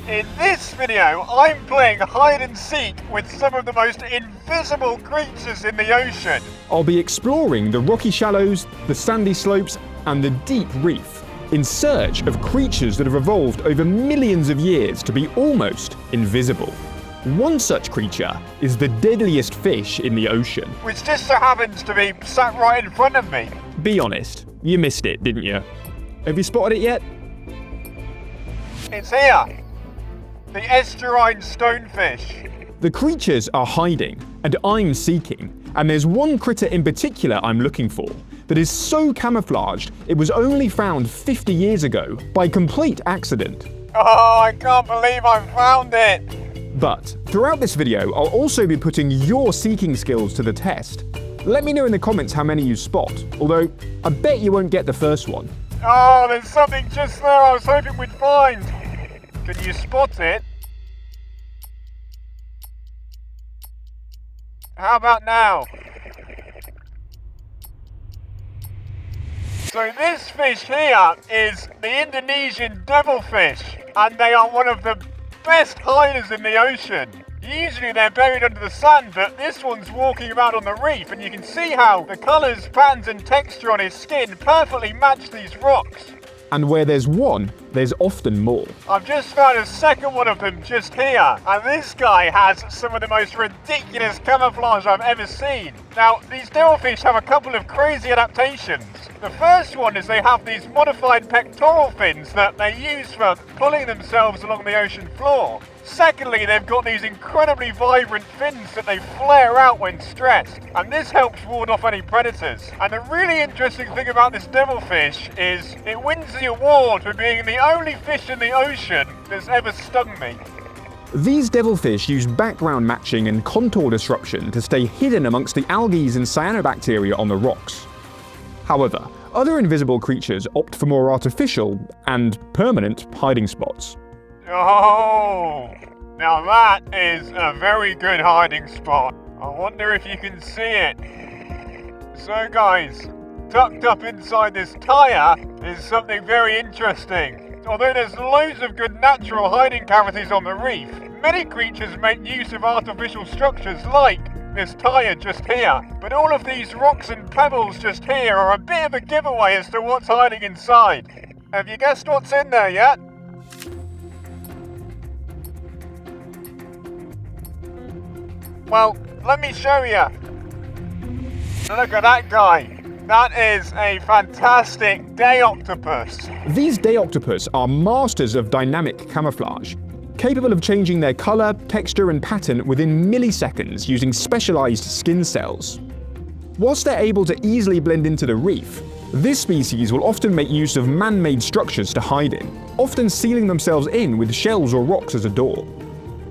In this video, I'm playing hide and seek with some of the most invisible creatures in the ocean. I'll be exploring the rocky shallows, the sandy slopes, and the deep reef in search of creatures that have evolved over millions of years to be almost invisible. One such creature is the deadliest fish in the ocean. Which just so happens to be sat right in front of me. Be honest, you missed it, didn't you? Have you spotted it yet? It's here. The estuarine stonefish. The creatures are hiding, and I'm seeking, and there's one critter in particular I'm looking for that is so camouflaged it was only found 50 years ago by complete accident. Oh, I can't believe I found it! But throughout this video, I'll also be putting your seeking skills to the test. Let me know in the comments how many you spot, although I bet you won't get the first one. Oh, there's something just there I was hoping we'd find. Can you spot it? How about now? So this fish here is the Indonesian devilfish, and they are one of the best hiders in the ocean. Usually they're buried under the sand, but this one's walking around on the reef, and you can see how the colours, patterns and texture on his skin perfectly match these rocks. And where there's one, there's often more. I've just found a second one of them just here, and this guy has some of the most ridiculous camouflage I've ever seen. Now, these devilfish have a couple of crazy adaptations. The first one is they have these modified pectoral fins that they use for pulling themselves along the ocean floor. Secondly, they've got these incredibly vibrant fins that they flare out when stressed, and this helps ward off any predators. And the really interesting thing about this devilfish is it wins the award for being the only fish in the ocean that's ever stung me. These devilfish use background matching and contour disruption to stay hidden amongst the algae and cyanobacteria on the rocks. However, other invisible creatures opt for more artificial and permanent hiding spots. Oh, now that is a very good hiding spot. I wonder if you can see it. So guys, tucked up inside this tyre is something very interesting. Although there's loads of good natural hiding cavities on the reef, many creatures make use of artificial structures like this tyre just here. But all of these rocks and pebbles just here are a bit of a giveaway as to what's hiding inside. Have you guessed what's in there yet? Well, let me show you. Look at that guy. That is a fantastic day octopus. These day octopus are masters of dynamic camouflage, capable of changing their color, texture and pattern within milliseconds using specialized skin cells. Whilst they're able to easily blend into the reef, this species will often make use of man-made structures to hide in, often sealing themselves in with shells or rocks as a door.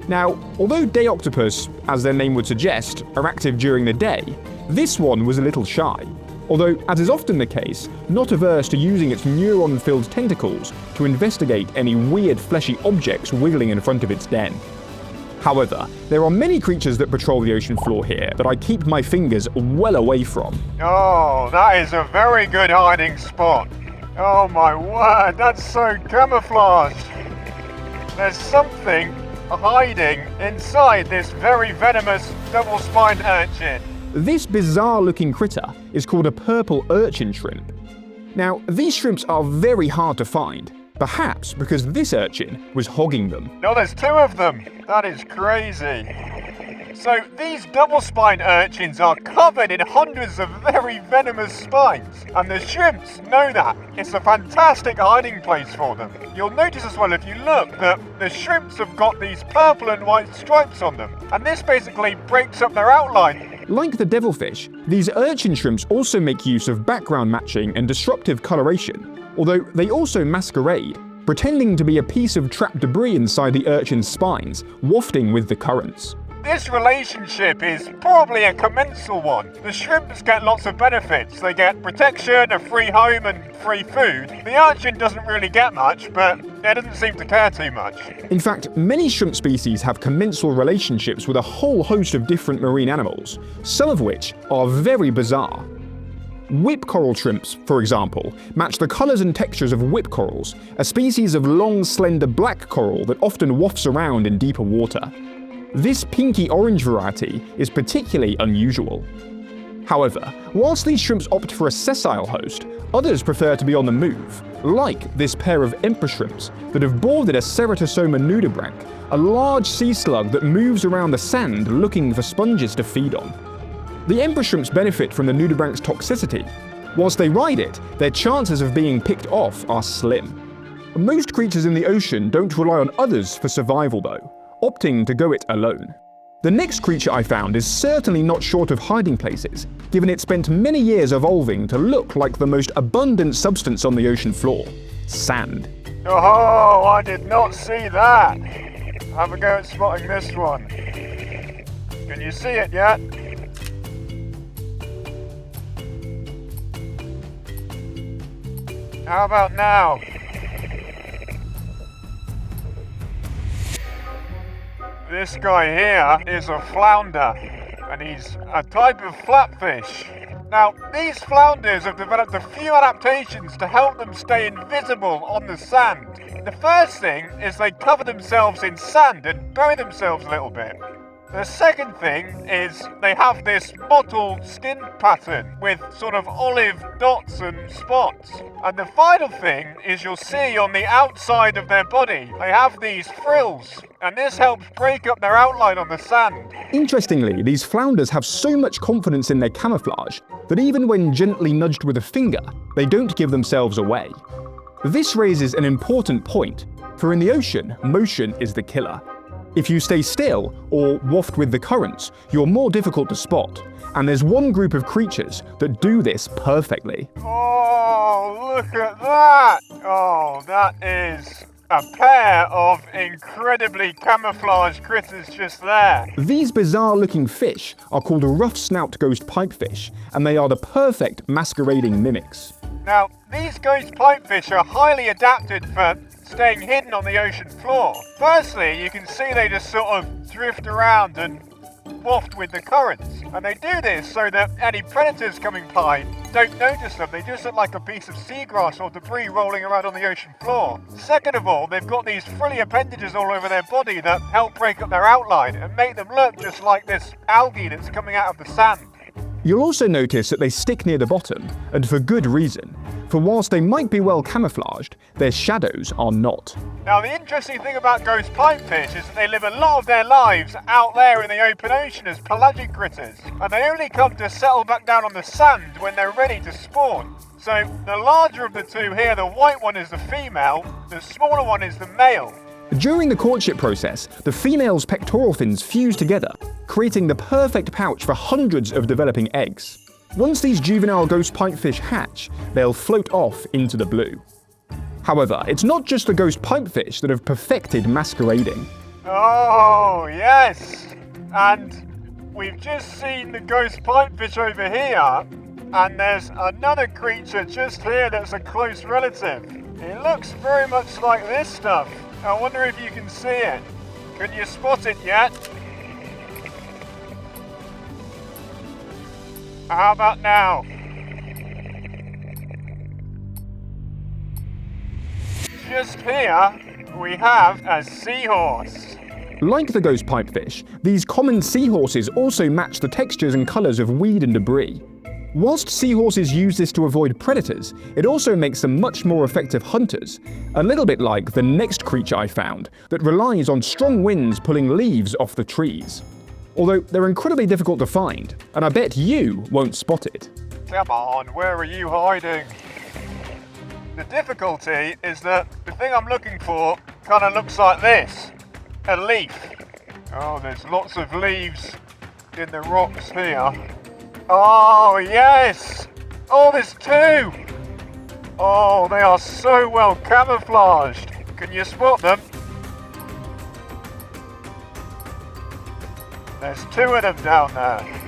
Now, although day octopus, as their name would suggest, are active during the day, this one was a little shy, although, as is often the case, not averse to using its neuron-filled tentacles to investigate any weird fleshy objects wiggling in front of its den. However, there are many creatures that patrol the ocean floor here that I keep my fingers well away from. Oh, that is a very good hiding spot. Oh my word, that's so camouflaged. There's something hiding inside this very venomous double-spined urchin. This bizarre-looking critter is called a purple urchin shrimp. Now, these shrimps are very hard to find, perhaps because this urchin was hogging them. No, there's two of them. That is crazy. So these double-spined urchins are covered in hundreds of very venomous spines, and the shrimps know that. It's a fantastic hiding place for them. You'll notice as well if you look that the shrimps have got these purple and white stripes on them, and this basically breaks up their outline. Like the devilfish, these urchin shrimps also make use of background matching and disruptive coloration, although they also masquerade, pretending to be a piece of trapped debris inside the urchin's spines, wafting with the currents. This relationship is probably a commensal one. The shrimps get lots of benefits. They get protection, a free home and free food. The urchin doesn't really get much, but it doesn't seem to care too much. In fact, many shrimp species have commensal relationships with a whole host of different marine animals, some of which are very bizarre. Whip coral shrimps, for example, match the colours and textures of whip corals, a species of long, slender black coral that often wafts around in deeper water. This pinky orange variety is particularly unusual. However, whilst these shrimps opt for a sessile host, others prefer to be on the move, like this pair of emperor shrimps that have boarded a Ceratosoma nudibranch, a large sea slug that moves around the sand looking for sponges to feed on. The emperor shrimps benefit from the nudibranch's toxicity. Whilst they ride it, their chances of being picked off are slim. Most creatures in the ocean don't rely on others for survival though, opting to go it alone. The next creature I found is certainly not short of hiding places, given it spent many years evolving to look like the most abundant substance on the ocean floor: sand. Oh, I did not see that. Have a go at spotting this one. Can you see it yet? How about now? This guy here is a flounder, and he's a type of flatfish. Now, these flounders have developed a few adaptations to help them stay invisible on the sand. The first thing is they cover themselves in sand and bury themselves a little bit. The second thing is they have this mottled skin pattern with sort of olive dots and spots. And the final thing is you'll see on the outside of their body, they have these frills, and this helps break up their outline on the sand. Interestingly, these flounders have so much confidence in their camouflage that even when gently nudged with a finger, they don't give themselves away. This raises an important point, for in the ocean, motion is the killer. If you stay still or waft with the currents, you're more difficult to spot, and there's one group of creatures that do this perfectly. Oh, look at that! Oh, that is a pair of incredibly camouflaged critters just there. These bizarre-looking fish are called rough-snout ghost pipefish, and they are the perfect masquerading mimics. Now, these ghost pipefish are highly adapted for staying hidden on the ocean floor. Firstly, you can see they just sort of drift around and waft with the currents. And they do this so that any predators coming by don't notice them. They just look like a piece of seagrass or debris rolling around on the ocean floor. Second of all, they've got these frilly appendages all over their body that help break up their outline and make them look just like this algae that's coming out of the sand. You'll also notice that they stick near the bottom, and for good reason, for whilst they might be well camouflaged, their shadows are not. Now, the interesting thing about ghost pipefish is that they live a lot of their lives out there in the open ocean as pelagic critters, and they only come to settle back down on the sand when they're ready to spawn. So, the larger of the two here, the white one, is the female, the smaller one is the male. During the courtship process, the female's pectoral fins fuse together, creating the perfect pouch for hundreds of developing eggs. Once these juvenile ghost pipefish hatch, they'll float off into the blue. However, it's not just the ghost pipefish that have perfected masquerading. Oh, yes! And we've just seen the ghost pipefish over here, and there's another creature just here that's a close relative. It looks very much like this stuff. I wonder if you can see it. Can you spot it yet? How about now? Just here, we have a seahorse. Like the ghost pipefish, these common seahorses also match the textures and colours of weed and debris. Whilst seahorses use this to avoid predators, it also makes them much more effective hunters, a little bit like the next creature I found that relies on strong winds pulling leaves off the trees. Although they're incredibly difficult to find, and I bet you won't spot it. Come on, where are you hiding? The difficulty is that the thing I'm looking for kind of looks like this, a leaf. Oh, there's lots of leaves in the rocks here. Oh, yes! Oh, there's two! Oh, they are so well camouflaged. Can you spot them? There's two of them down there.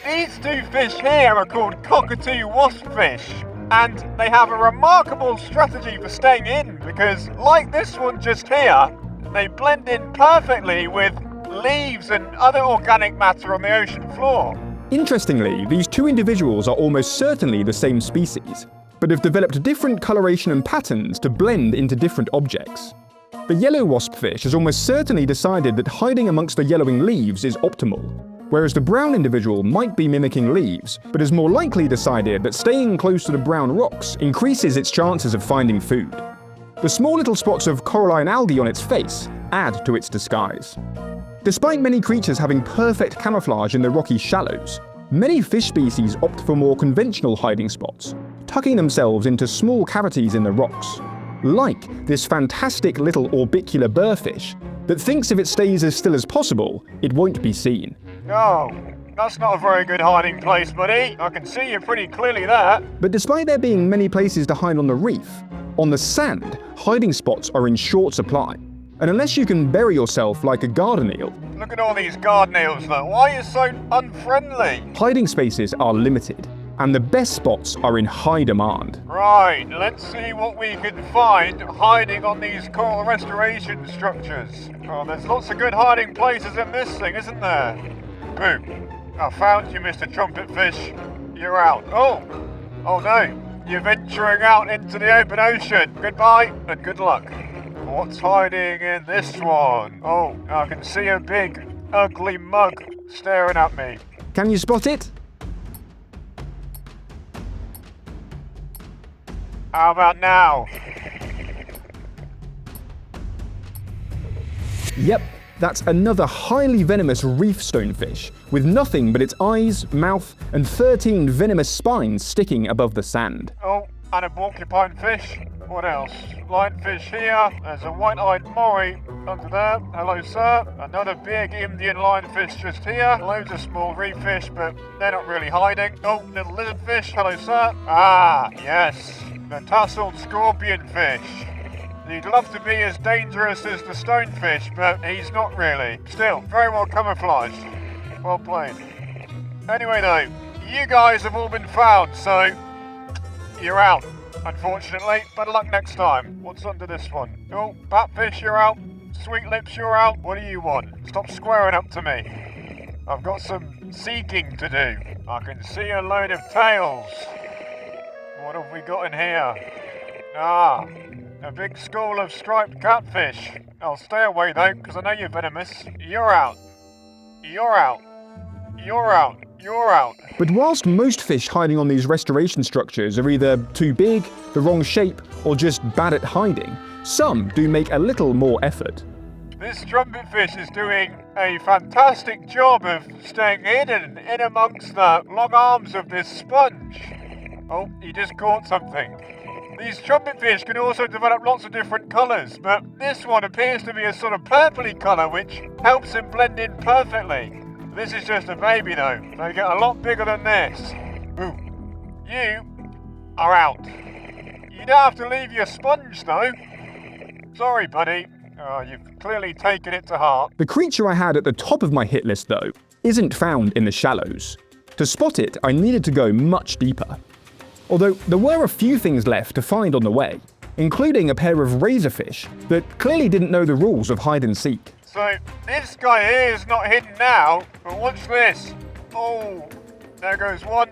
These two fish here are called cockatoo waspfish, and they have a remarkable strategy for staying in because, like this one just here, they blend in perfectly with leaves and other organic matter on the ocean floor. Interestingly, these two individuals are almost certainly the same species, but have developed different coloration and patterns to blend into different objects. The yellow waspfish has almost certainly decided that hiding amongst the yellowing leaves is optimal, whereas the brown individual might be mimicking leaves, but has more likely decided that staying close to the brown rocks increases its chances of finding food. The small little spots of coralline algae on its face add to its disguise. Despite many creatures having perfect camouflage in the rocky shallows, many fish species opt for more conventional hiding spots, tucking themselves into small cavities in the rocks. Like this fantastic little orbicular burrfish that thinks if it stays as still as possible, it won't be seen. Oh, that's not a very good hiding place, buddy. I can see you pretty clearly there. But despite there being many places to hide on the reef, on the sand, hiding spots are in short supply. And unless you can bury yourself like a garden eel, Look at all these garden eels though. Why are you so unfriendly? hiding spaces are limited, and the best spots are in high demand. Right, let's see what we can find hiding on these coral restoration structures. Oh, there's lots of good hiding places in this thing, isn't there? Boom. I found you, Mr. Trumpetfish. You're out. Oh no. You're venturing out into the open ocean. Goodbye and good luck. What's hiding in this one? Oh, I can see a big, ugly mug staring at me. Can you spot it? How about now? Yep, that's another highly venomous reef stonefish, with nothing but its eyes, mouth, and 13 venomous spines sticking above the sand. Oh, and a porcupine fish. What else? Lionfish here. There's a white-eyed moray under there. Hello, sir. Another big Indian lionfish just here. Loads of small reef fish, but they're not really hiding. Oh, little lizardfish. Hello, sir. Ah, yes. The tasseled scorpion fish. He'd love to be as dangerous as the stonefish, but he's not really. Still, very well camouflaged. Well played. Anyway though, you guys have all been found, so you're out. Unfortunately, better luck next time. What's under this one? Oh, batfish, you're out. Sweet lips, you're out. What do you want? Stop squaring up to me. I've got some seeking to do. I can see a load of tails. What have we got in here? Ah, a big school of striped catfish. I'll stay away though, because I know you're venomous. You're out. You're out. You're out. You're out. But whilst most fish hiding on these restoration structures are either too big, the wrong shape, or just bad at hiding, some do make a little more effort. This trumpetfish is doing a fantastic job of staying hidden in amongst the long arms of this sponge. Oh, he just caught something. These trumpetfish can also develop lots of different colours, but this one appears to be a sort of purpley colour which helps him blend in perfectly. This is just a baby though. They get a lot bigger than this. Ooh. You are out. You don't have to leave your sponge though. Sorry, buddy. Oh, you've clearly taken it to heart. The creature I had at the top of my hit list, though, isn't found in the shallows. To spot it, I needed to go much deeper. Although there were a few things left to find on the way, including a pair of razorfish that clearly didn't know the rules of hide and seek. So, this guy here is not hidden now, but watch this. Oh, there goes one.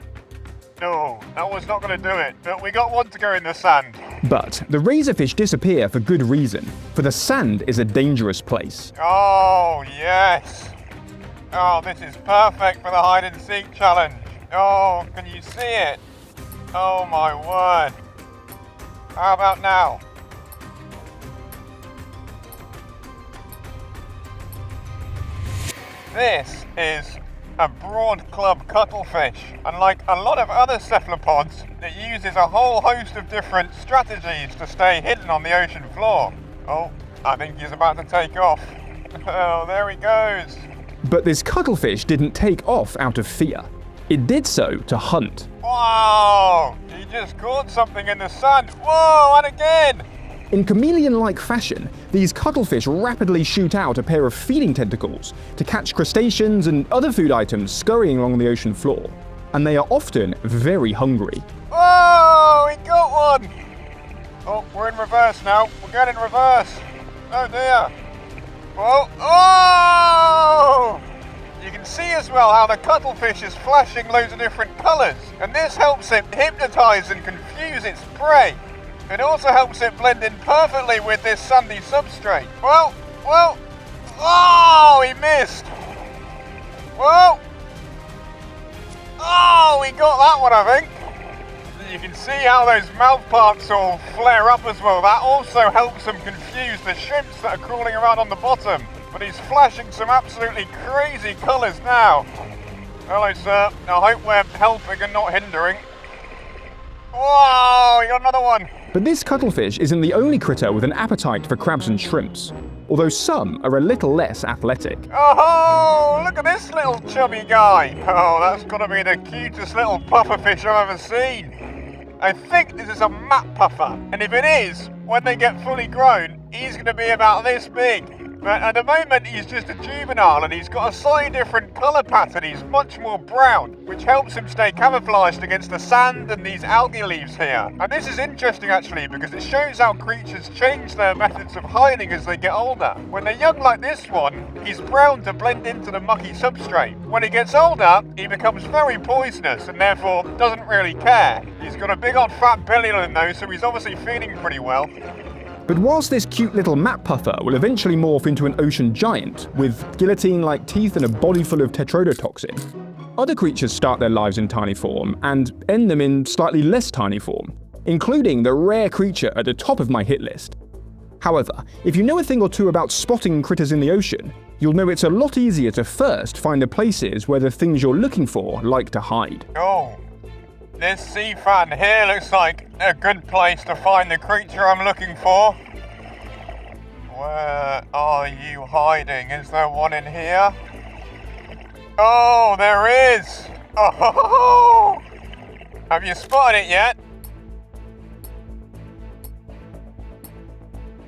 No, that was not going to do it, but we got one to go in the sand. But the razorfish disappear for good reason, for the sand is a dangerous place. Oh, yes. Oh, this is perfect for the hide and seek challenge. Oh, can you see it? Oh my word. How about now? This is a broad club cuttlefish, and like a lot of other cephalopods, it uses a whole host of different strategies to stay hidden on the ocean floor. Oh, I think he's about to take off. Oh, there he goes. But this cuttlefish didn't take off out of fear. It did so to hunt. Wow! He just caught something in the sand. Whoa, and again! In chameleon-like fashion, these cuttlefish rapidly shoot out a pair of feeding tentacles to catch crustaceans and other food items scurrying along the ocean floor. And they are often very hungry. Whoa! He got one! Oh, we're in reverse now. We're going in reverse. Oh dear. Whoa! Oh! You can see as well how the cuttlefish is flashing loads of different colours, and this helps it hypnotise and confuse its prey. It also helps it blend in perfectly with this sandy substrate. Well, oh, he missed. Whoa! Oh, we got that one, I think. You can see how those mouth parts all flare up as well. That also helps them confuse the shrimps that are crawling around on the bottom. But he's flashing some absolutely crazy colours now. Hello, sir. I hope we're helping and not hindering. Whoa, you got another one. But this cuttlefish isn't the only critter with an appetite for crabs and shrimps, although some are a little less athletic. Oh, look at this little chubby guy. Oh, that's got to be the cutest little pufferfish I've ever seen. I think this is a map puffer, and if it is, when they get fully grown, he's going to be about this big. But at the moment he's just a juvenile and he's got a slightly different colour pattern. He's much more brown, which helps him stay camouflaged against the sand and these algae leaves here. And this is interesting actually because it shows how creatures change their methods of hiding as they get older. When they're young like this one, he's brown to blend into the mucky substrate. When he gets older, he becomes very poisonous and therefore doesn't really care. He's got a big old fat belly on him though, so he's obviously feeding pretty well. But whilst this cute little map puffer will eventually morph into an ocean giant with guillotine-like teeth and a body full of tetrodotoxin, other creatures start their lives in tiny form and end them in slightly less tiny form, including the rare creature at the top of my hit list. However, if you know a thing or two about spotting critters in the ocean, you'll know it's a lot easier to first find the places where the things you're looking for like to hide. Oh. This sea fan here looks like a good place to find the creature I'm looking for. Where are you hiding? Is there one in here? Oh, there is! Oh! Have you spotted it yet?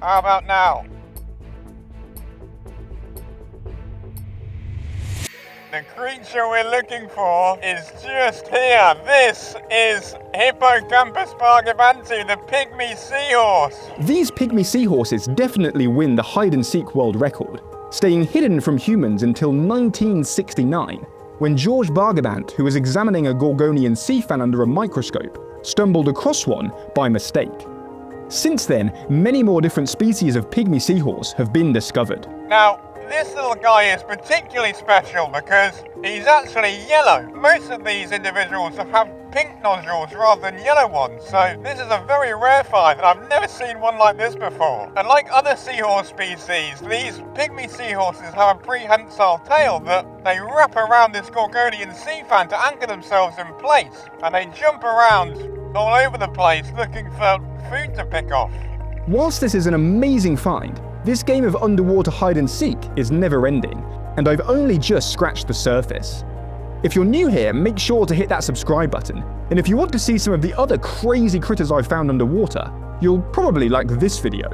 How about now? The creature we're looking for is just here. This is Hippocampus bargavanti, the pygmy seahorse. These pygmy seahorses definitely win the hide-and-seek world record, staying hidden from humans until 1969, when George Bargavant, who was examining a Gorgonian sea fan under a microscope, stumbled across one by mistake. Since then, many more different species of pygmy seahorse have been discovered. Now, this little guy is particularly special because he's actually yellow. Most of these individuals have pink nodules rather than yellow ones, so this is a very rare find and I've never seen one like this before. And like other seahorse species, these pygmy seahorses have a prehensile tail that they wrap around this Gorgonian sea fan to anchor themselves in place, and they jump around all over the place looking for food to pick off. Whilst this is an amazing find, this game of underwater hide-and-seek is never-ending, and I've only just scratched the surface. If you're new here, make sure to hit that subscribe button, and if you want to see some of the other crazy critters I've found underwater, you'll probably like this video.